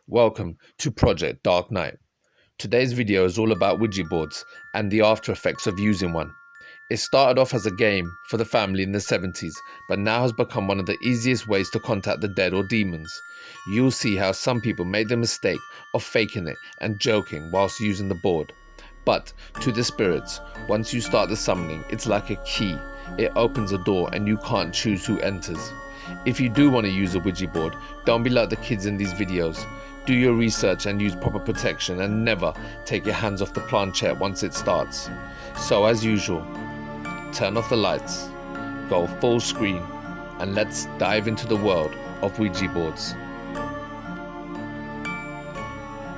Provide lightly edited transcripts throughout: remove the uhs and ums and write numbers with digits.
Welcome to Project Dark Knight. Today's video is all about Ouija boards and the after effects of using one. It started off as a game for the family in the 70s, but now has become one of the easiest ways to contact the dead or demons. You'll see how some people made the mistake of faking it and joking whilst using the board. But to the spirits, once you start the summoning, it's like a key. It opens a door and you can't choose who enters. If you do want to use a Ouija board, don't be like the kids in these videos. Do your research and use proper protection, and never take your hands off the planchet once it starts. So as usual, turn off the lights, go full screen, and let's dive into the world of Ouija boards.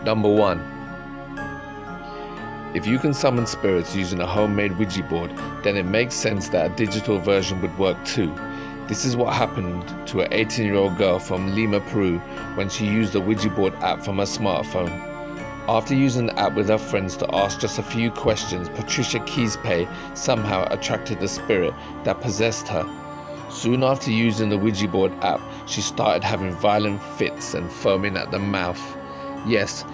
Number 1. If you can summon spirits using a homemade Ouija board, then it makes sense that a digital version would work too. This is what happened to an 18-year-old girl from Lima, Peru, when she used a Ouija board app from her smartphone. After using the app with her friends to ask just a few questions, Patricia Quispe somehow attracted the spirit that possessed her. Soon after using the Ouija board app, she started having violent fits and foaming at the mouth. Yes,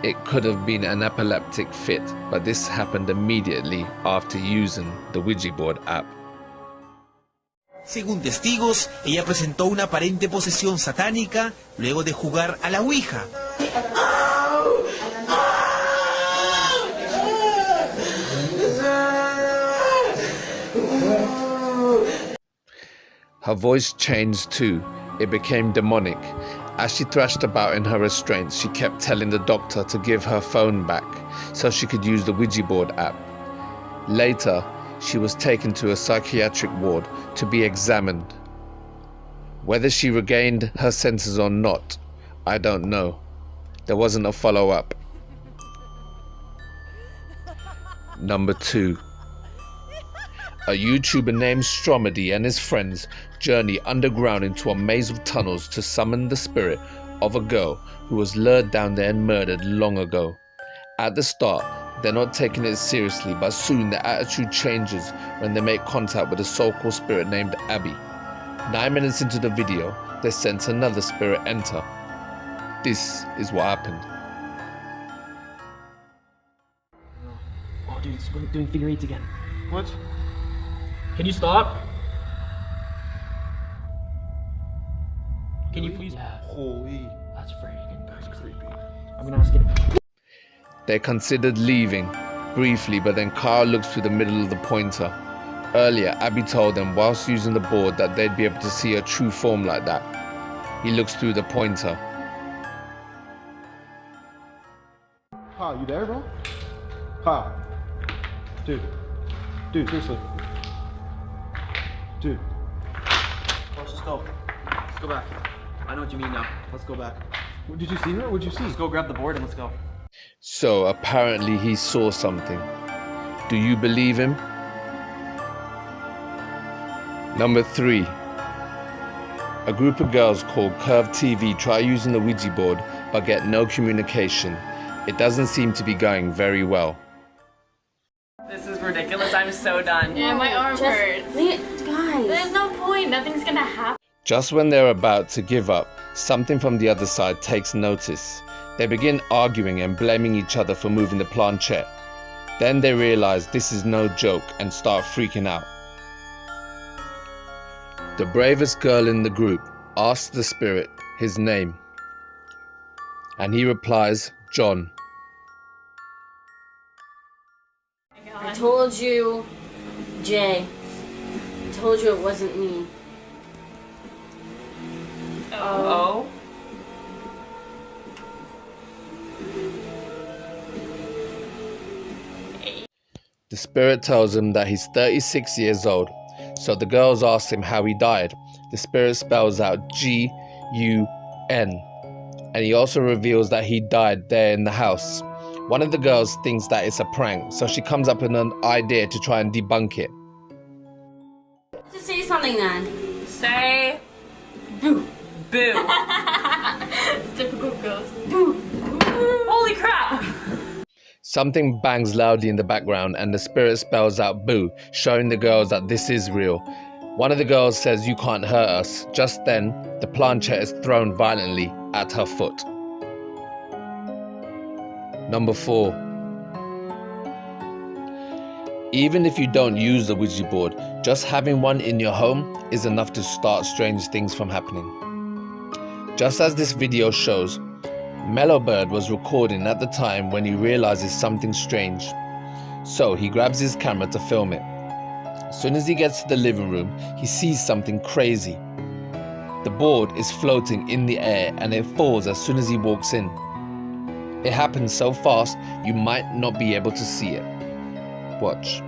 it could have been an epileptic fit, but this happened immediately after using the Ouija board app. Según testigos, ella presentó una aparente posesión satánica luego de jugar a la Ouija. Her voice changed too. It became demonic. As she thrashed about in her restraints, she kept telling the doctor to give her phone back so she could use the Ouija board app. Later, she was taken to a psychiatric ward to be examined. Whether she regained her senses or not, I don't know. There wasn't a follow-up. Number 2. A YouTuber named Stromedy and his friends journey underground into a maze of tunnels to summon the spirit of a girl who was lured down there and murdered long ago. At the start, they're not taking it seriously, but soon their attitude changes when they make contact with a so-called spirit named Abby. 9 minutes into the video, they sense another spirit enter. This is what happened. Oh, dude, it's doing figure eights again. What? Can you stop? Can you please? Yeah. Holy. That's freaking creepy. I'm gonna ask it. They considered leaving briefly, but then Carl looks through the middle of the pointer. Earlier, Abby told them whilst using the board that they'd be able to see a true form like that. He looks through the pointer. Kyle, you there, bro? Kyle. Dude, seriously. Dude. Let's just go. Let's go back. I know what you mean now. Let's go back. Did you see her? What'd you see? Let's go grab the board and let's go. So apparently he saw something. Do you believe him? Number 3. A group of girls called Curve TV try using the Ouija board but get no communication. It doesn't seem to be going very well. This is ridiculous. I'm so done. Yeah, my arm hurts. Guys. There's no point. Nothing's gonna happen. Just when they're about to give up, something from the other side takes notice. They begin arguing and blaming each other for moving the planchet. Then they realize this is no joke and start freaking out. The bravest girl in the group asks the spirit his name, and he replies, John. I told you, Jay. I told you it wasn't me. Oh. The spirit tells him that he's 36 years old, so the girls ask him how he died. The spirit spells out G-U-N, and he also reveals that he died there in the house. One of the girls thinks that it's a prank, so she comes up with an idea to try and debunk it. Just say something then. Say boo. Boo. Typical ghost. Boo. Holy crap. Something bangs loudly in the background and the spirit spells out boo, showing the girls that this is real. One of the girls says, "You can't hurt us." Just then, the planchet is thrown violently at her foot. Number 4. Even if you don't use the Ouija board, just having one in your home is enough to start strange things from happening. Just as this video shows, Mellowbird was recording at the time when he realizes something strange. So he grabs his camera to film it. As soon as he gets to the living room, he sees something crazy. The board is floating in the air and it falls as soon as he walks in. It happens so fast you might not be able to see it. Watch.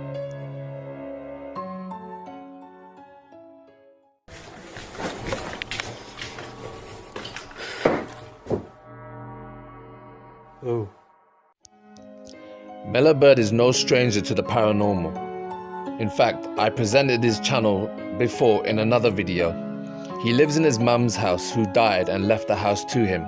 Oh. Mellowbird is no stranger to the paranormal. In fact, I presented his channel before in another video. He lives in his mum's house who died and left the house to him.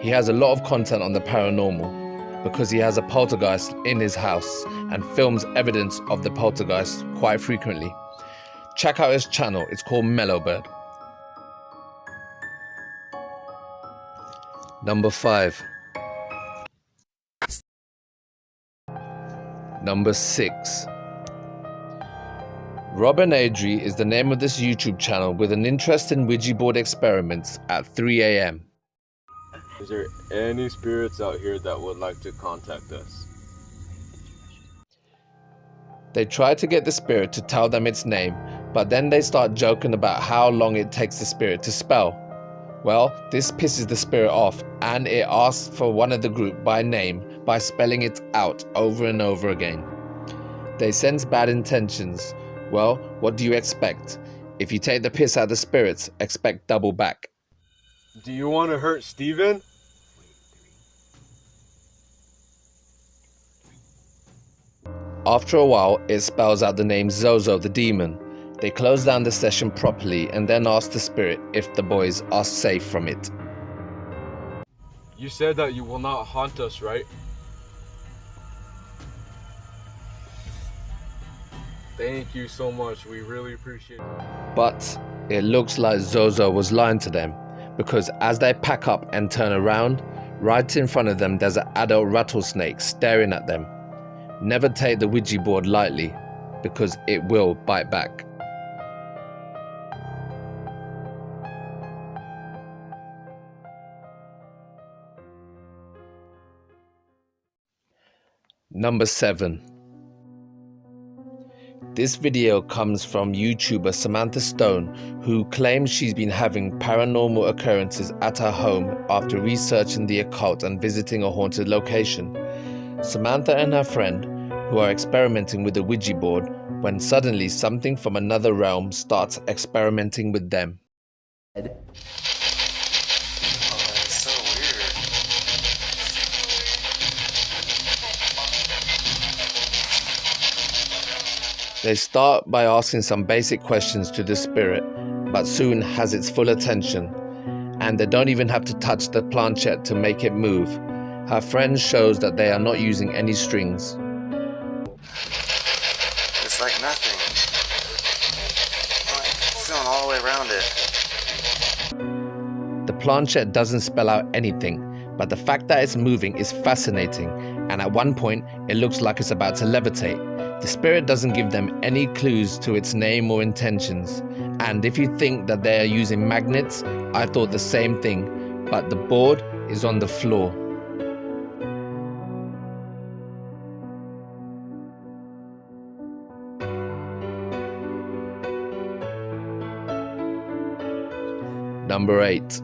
He has a lot of content on the paranormal because he has a poltergeist in his house and films evidence of the poltergeist quite frequently. Check out his channel, it's called Mellowbird. Number 5. Number 6. Robin Adri is the name of this YouTube channel with an interest in Ouija board experiments at 3 AM. Is there any spirits out here that would like to contact us? They try to get the spirit to tell them its name, but then they start joking about how long it takes the spirit to spell. Well, this pisses the spirit off and it asks for one of the group by name by spelling it out over and over again. They sense bad intentions. Well, what do you expect? If you take the piss out of the spirits, expect double back. Do you want to hurt Steven? After a while, it spells out the name Zozo the demon. They close down the session properly and then ask the spirit if the boys are safe from it. You said that you will not haunt us, right? Thank you so much. We really appreciate it. But it looks like Zozo was lying to them, because as they pack up and turn around, right in front of them there's an adult rattlesnake staring at them. Never take the Ouija board lightly, because it will bite back. Number 7. This video comes from YouTuber Samantha Stone, who claims she's been having paranormal occurrences at her home after researching the occult and visiting a haunted location. Samantha and her friend, who are experimenting with the Ouija board, when suddenly something from another realm starts experimenting with them. They start by asking some basic questions to the spirit, but soon has its full attention, and they don't even have to touch the planchet to make it move. Her friend shows that they are not using any strings. It's like nothing. I'm feeling all the way around it. The planchet doesn't spell out anything, but the fact that it's moving is fascinating, and at one point it looks like it's about to levitate. The spirit doesn't give them any clues to its name or intentions, and if you think that they are using magnets, I thought the same thing, but the board is on the floor. Number 8.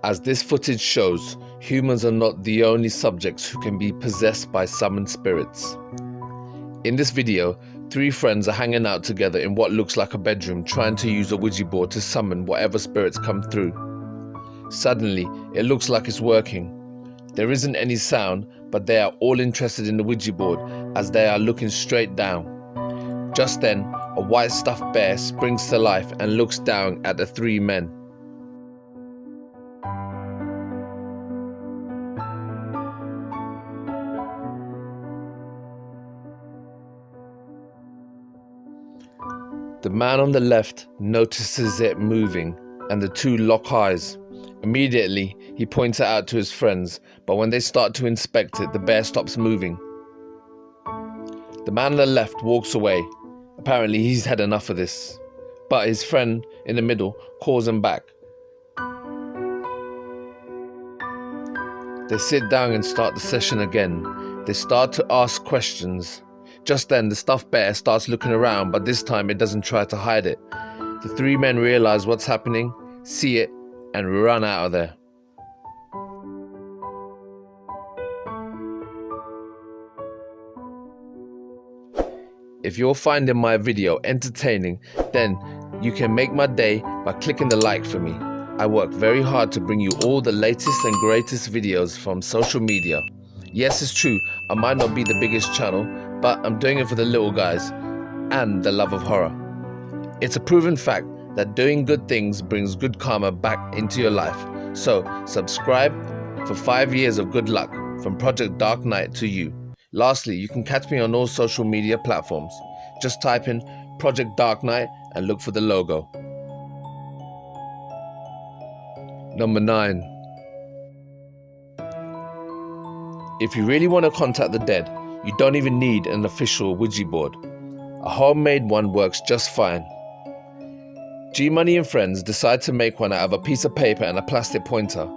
As this footage shows, humans are not the only subjects who can be possessed by summoned spirits. In this video, 3 friends are hanging out together in what looks like a bedroom trying to use a Ouija board to summon whatever spirits come through. Suddenly, it looks like it's working. There isn't any sound, but they are all interested in the Ouija board as they are looking straight down. Just then, a white stuffed bear springs to life and looks down at the 3 men. The man on the left notices it moving, and the 2 lock eyes. Immediately, he points it out to his friends, but when they start to inspect it, the bear stops moving. The man on the left walks away. Apparently, he's had enough of this. But his friend in the middle calls him back. They sit down and start the session again. They start to ask questions. Just then, the stuffed bear starts looking around, but this time it doesn't try to hide it. The three men realize what's happening, see it, and run out of there. If you're finding my video entertaining, then you can make my day by clicking the like for me. I work very hard to bring you all the latest and greatest videos from social media. Yes, it's true, I might not be the biggest channel, but I'm doing it for the little guys and the love of horror. It's a proven fact that doing good things brings good karma back into your life. So subscribe for 5 years of good luck from Project Dark Knight to you. Lastly, you can catch me on all social media platforms. Just type in Project Dark Knight and look for the logo. Number 9. If you really want to contact the dead, you don't even need an official Ouija board. A homemade one works just fine. G-Money and friends decide to make one out of a piece of paper and a plastic pointer.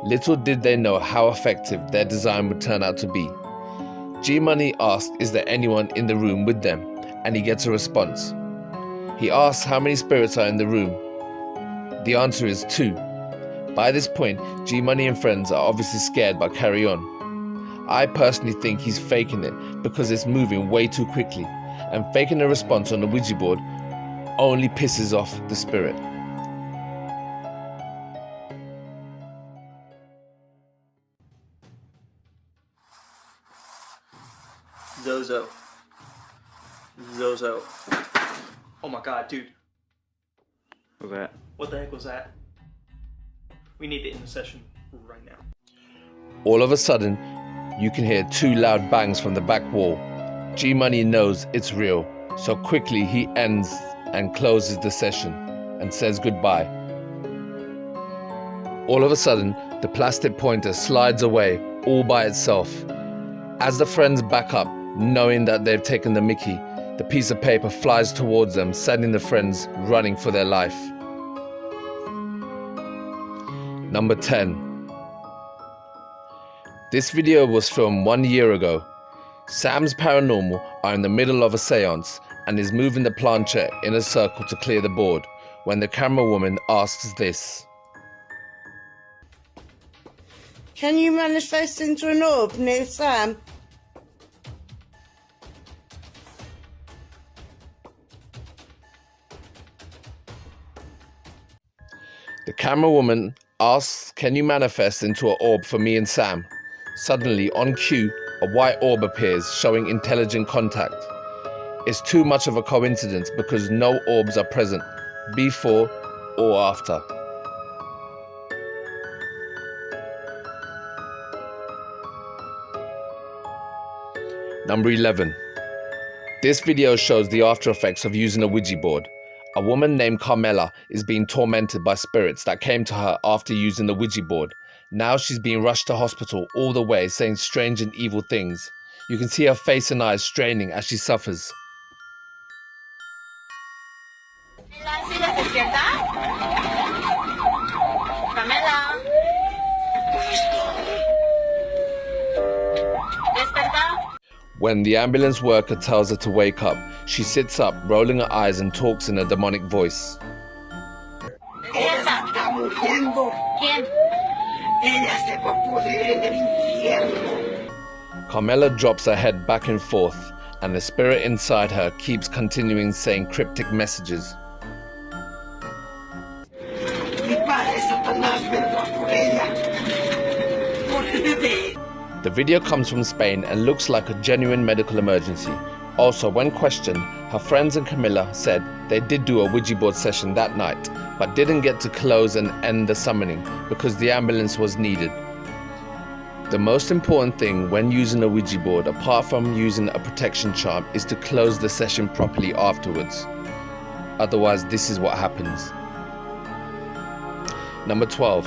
Little did they know how effective their design would turn out to be. G-Money asks, is there anyone in the room with them? And he gets a response. He asks how many spirits are in the room. The answer is 2. By this point, G-Money and friends are obviously scared but carry on. I personally think he's faking it because it's moving way too quickly, and faking a response on the Ouija board only pisses off the spirit. Zozo. Oh my god, dude. What's that? What the heck was that? We need to end the session right now. All of a sudden, you can hear 2 loud bangs from the back wall. G-Money knows it's real, so quickly he ends and closes the session and says goodbye. All of a sudden, the plastic pointer slides away all by itself. As the friends back up, knowing that they've taken the mickey, the piece of paper flies towards them, sending the friends running for their life. Number 10. This video was filmed 1 year ago. Sam's paranormal are in the middle of a seance and is moving the planchet in a circle to clear the board when the camera woman asks this. Can you manifest into an orb near Sam? The camera woman asks, can you manifest into an orb for me and Sam? Suddenly, on cue, a white orb appears, showing intelligent contact. It's too much of a coincidence because no orbs are present, before or after. Number 11. This video shows the after effects of using a Ouija board. A woman named Carmela is being tormented by spirits that came to her after using the Ouija board. Now she's being rushed to hospital all the way, saying strange and evil things. You can see her face and eyes straining as she suffers. When the ambulance worker tells her to wake up, she sits up, rolling her eyes and talks in a demonic voice. Carmela drops her head back and forth, and the spirit inside her keeps continuing saying cryptic messages. The video comes from Spain and looks like a genuine medical emergency. Also, when questioned, her friends and Camilla said they did do a Ouija board session that night, but didn't get to close and end the summoning because the ambulance was needed. The most important thing when using a Ouija board, apart from using a protection charm, is to close the session properly afterwards. Otherwise, this is what happens. Number 12.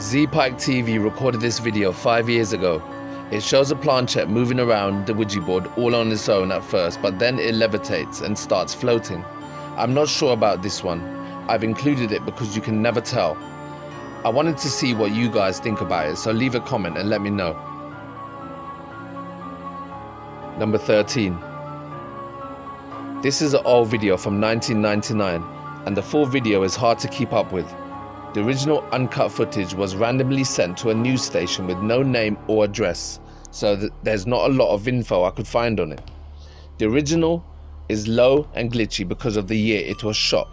Z-Pike TV recorded this video 5 years ago. It shows a planchet moving around the Ouija board all on its own at first, but then it levitates and starts floating. I'm not sure about this one. I've included it because you can never tell. I wanted to see what you guys think about it, so leave a comment and let me know. Number 13. This is an old video from 1999, and the full video is hard to keep up with. The original uncut footage was randomly sent to a news station with no name or address, so there's not a lot of info I could find on it. The original is low and glitchy because of the year it was shot.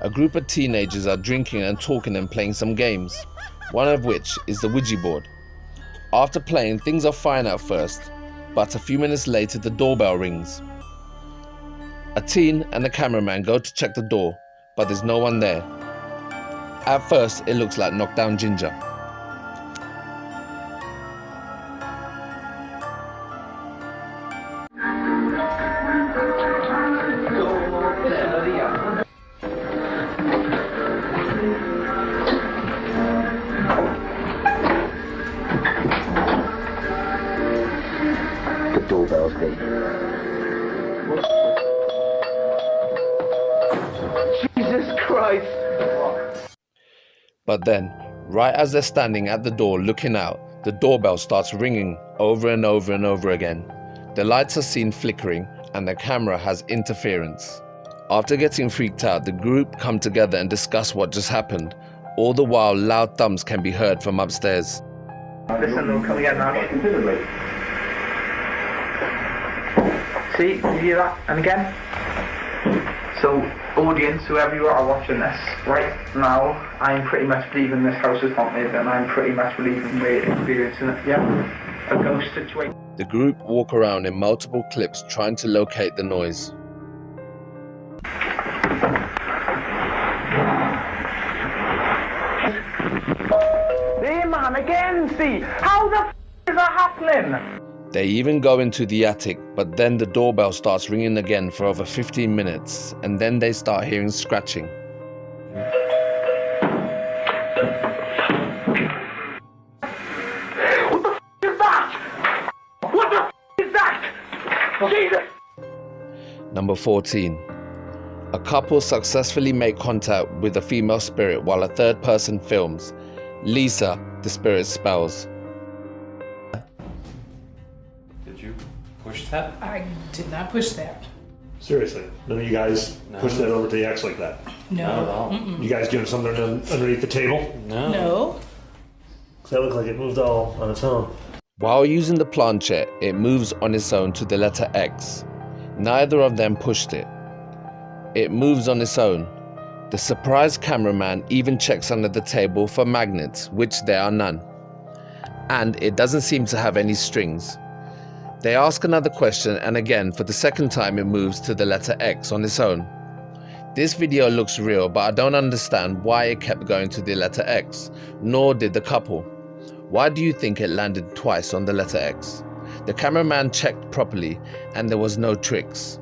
A group of teenagers are drinking and talking and playing some games, one of which is the Ouija board. After playing, things are fine at first, but a few minutes later the doorbell rings. A teen and the cameraman go to check the door, but there's no one there. At first, it looks like Knockdown Ginger. The doorbell's beat. Jesus Christ! But then, right as they're standing at the door looking out, the doorbell starts ringing over and over and over again. The lights are seen flickering and the camera has interference. After getting freaked out, the group come together and discuss what just happened. All the while, loud thumps can be heard from upstairs. Listen, they'll come again now. See, you hear that? And again? So, audience, whoever you are watching this, right now, I'm pretty much believing this house is haunted, and I'm pretty much believing we're experiencing it, yeah? A ghost situation. The group walk around in multiple clips trying to locate the noise. There, man, again, see? How the f*** is that happening? They even go into the attic, but then the doorbell starts ringing again for over 15 minutes, and then they start hearing scratching. What the f*** is that? What the f*** is that? Jesus! Number 14. A couple successfully make contact with a female spirit while a third person films. Lisa, the spirit spells. Did you push that? I did not push that. Seriously, none of you guys push that over to the X like that? No. Not at all. You guys doing something underneath the table? No. No. That looked like it moved all on its own. While using the planchet, it moves on its own to the letter X. Neither of them pushed it. It moves on its own. The surprised cameraman even checks under the table for magnets, which there are none. And it doesn't seem to have any strings. They ask another question, and again, for the second time, it moves to the letter X on its own. This video looks real, but I don't understand why it kept going to the letter X, nor did the couple. Why do you think it landed twice on the letter X? The cameraman checked properly, and there was no tricks.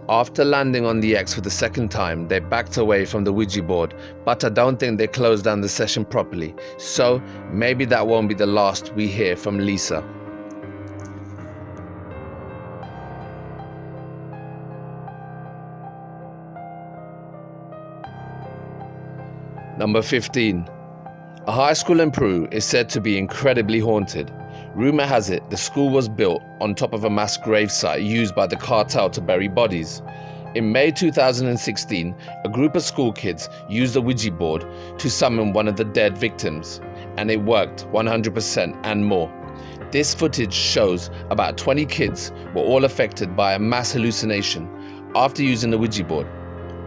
After landing on the X for the second time, they backed away from the Ouija board, but I don't think they closed down the session properly, so maybe that won't be the last we hear from Lisa. Number 15. A high school in Peru is said to be incredibly haunted. Rumor has it the school was built on top of a mass grave site used by the cartel to bury bodies. In May 2016, a group of school kids used a Ouija board to summon one of the dead victims, and it worked 100% and more. This footage shows about 20 kids were all affected by a mass hallucination after using the Ouija board.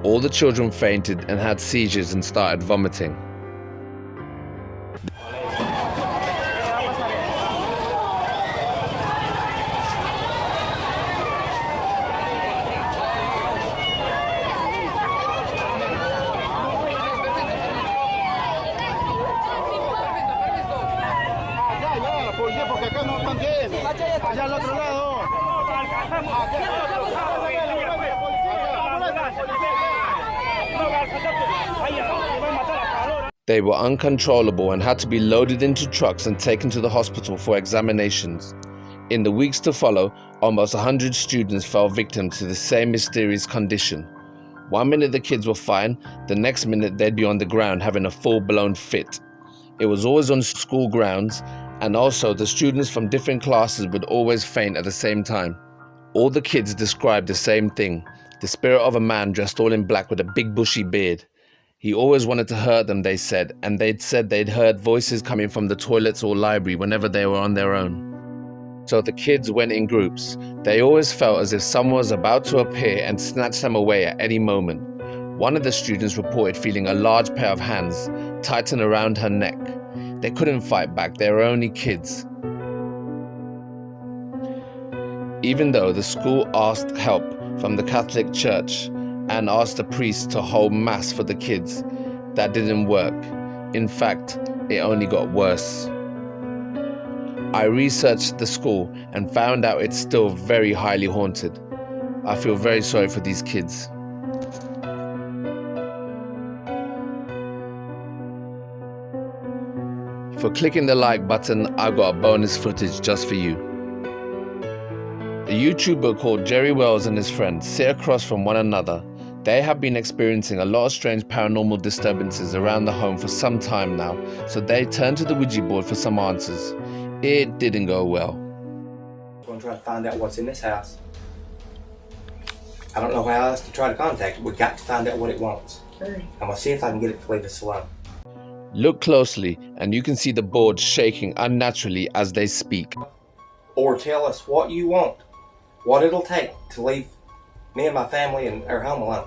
All the children fainted and had seizures and started vomiting. Porque acá no están bien. Allá al otro lado. They were uncontrollable and had to be loaded into trucks and taken to the hospital for examinations. In the weeks to follow, almost 100 students fell victim to the same mysterious condition. One minute the kids were fine, the next minute they'd be on the ground having a full-blown fit. It was always on school grounds, and also the students from different classes would always faint at the same time. All the kids described the same thing, the spirit of a man dressed all in black with a big bushy beard. He always wanted to hurt them, they said, and they'd said they'd heard voices coming from the toilets or library whenever they were on their own. So the kids went in groups. They always felt as if someone was about to appear and snatch them away at any moment. One of the students reported feeling a large pair of hands tighten around her neck. They couldn't fight back, they were only kids. Even though the school asked help from the Catholic Church and asked the priest to hold mass for the kids, that didn't work. In fact, it only got worse. I researched the school and found out it's still very highly haunted. I feel very sorry for these kids. For clicking the like button, I've got a bonus footage just for you. A YouTuber called Jerry Wells and his friends sit across from one another. They have been experiencing a lot of strange paranormal disturbances around the home for some time now, so they turned to the Ouija board for some answers. It didn't go well. I'm going to try to find out what's in this house. I don't know how else to try to contact it. We've got to find out what it wants. I'm going to see if I can get it to leave us alone. Look closely and you can see the board shaking unnaturally as they speak. Or tell us what you want, what it'll take to leave me and my family and our home alone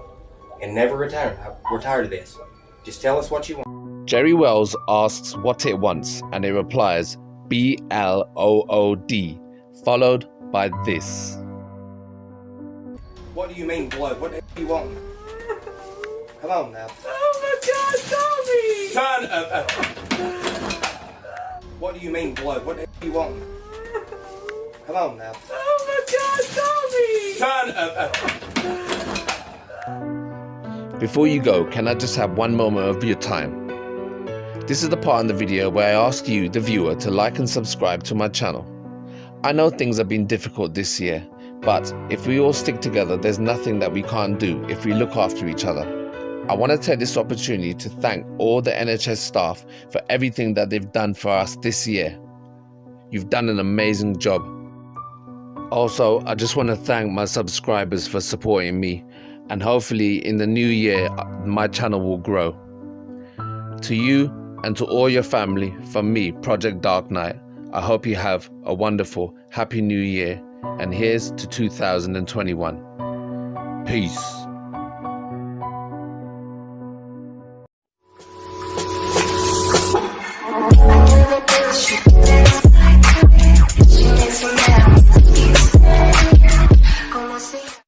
and never return. We're tired of this. Just tell us what you want. Jerry Wells asks what it wants and it replies BLOOD, followed by this. What do you mean blood? What do you want? Come on now. Oh my God, Tommy! Son of a... What do you mean blood? What do you want? Come on now. Oh my God, Tommy! Son of a... Before you go, can I just have one moment of your time? This is the part in the video where I ask you, the viewer, to like and subscribe to my channel. I know things have been difficult this year, but if we all stick together, there's nothing that we can't do if we look after each other. I want to take this opportunity to thank all the NHS staff for everything that they've done for us this year. You've done an amazing job. Also, I just want to thank my subscribers for supporting me, and hopefully in the new year, my channel will grow. To you and to all your family, from me, Project Dark Knight, I hope you have a wonderful, happy new year, and here's to 2021. Peace.